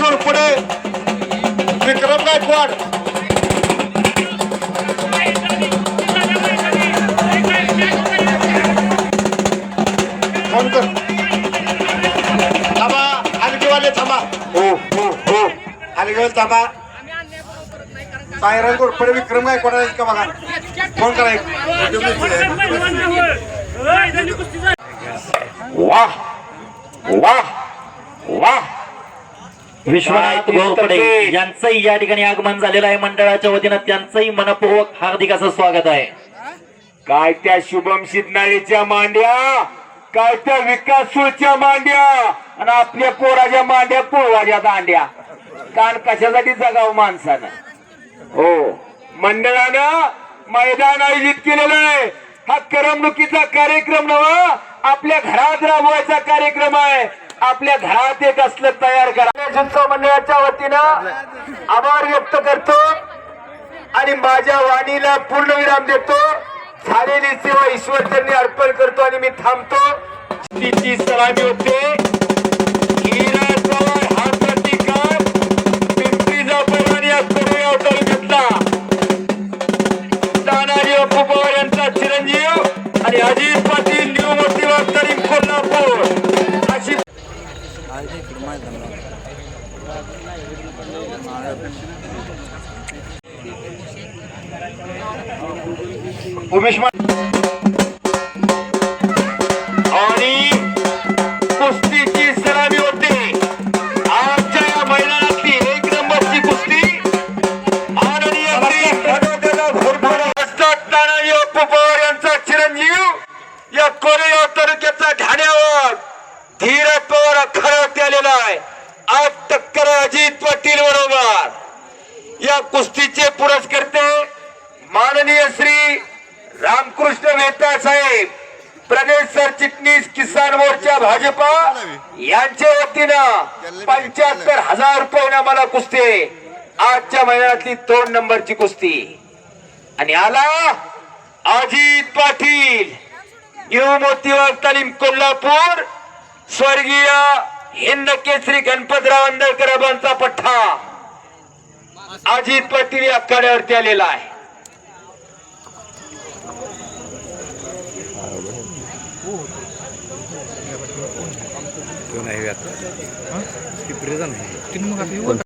पुढे विक्रम गायकवाड. फोन कर. थांबा हलगीवाले थांबा. हो हो हो हलगीवाले थांबा. सायरन पुढे विक्रम गायकवाड आहेत का बघा. फोन करा. वाह वाह वाह. विश्वनाथ घोरपडे यांचंही या ठिकाणी आगमन झालेलं आहे. मंडळाच्या वतीनं त्यांचंही मनपूर्वक हार्दिक असं स्वागत आहे. काय त्या शुभम शिदनाळेच्या मांड्या, काय त्या विकासूच्या मांड्या आणि आपल्या पोराच्या मांड्या पोळवाच्या दांड्या. कान कशासाठी जगावं माणसानं. हो मंडळानं मैदान आयोजित केलेलं आहे. हा करमणुकीचा कार्यक्रम नव्हा, आपल्या घरात राबवायचा कार्यक्रम आहे. आपल्या घरात एक असलं तयार करा. मंडळाच्या वतीनं आभार व्यक्त करतो आणि माझ्या वाणीला पूर्णविराम देतो. झालेली सेवा ईश्वरचरणी अर्पण करतो आणि मी थांबतो. तिची सलामी होते. हा प्रतिकार पिंपरीचा पैलवान या कोरेगाव अवतार घेतला. तानाजी बापू पवार यांचा चिरंजीव आणि अजित पाटील न्यू मोतीबाग तरीम कोल्हापूर अशी उमेश आणि कुस्तीची सलामी होते. आजच्या या मैदानातली एक नंबरची कुस्ती माननीय तानाजी बापू पवार यांचा चिरंजीव या कोरेगाव तालुक्याचा ठाण्यावर धीरज पवार अखाड्यावरती आलेला आहे. आज टक्कर अजित पाटील बरोबर. या कुस्तीचे पुरस्कर्ते माननीय श्री रामकृष्ण मेहता साहेब, प्रदेश सरचिटणीस किसान मोर्चा भाजपा यांच्या वतीनं 75,000 रुपये मला कुस्ती. आजच्या महिन्यातली 2 नंबरची कुस्ती. आणि आला अजित पाटील न्यू मोतीबाग तालीम कोल्हापूर. स्वर्गीय हिंद केसरी गणपतराव अंधळकरांचा पठ्ठा अजित पाटील या आखाड्यावरती आलेला आहे.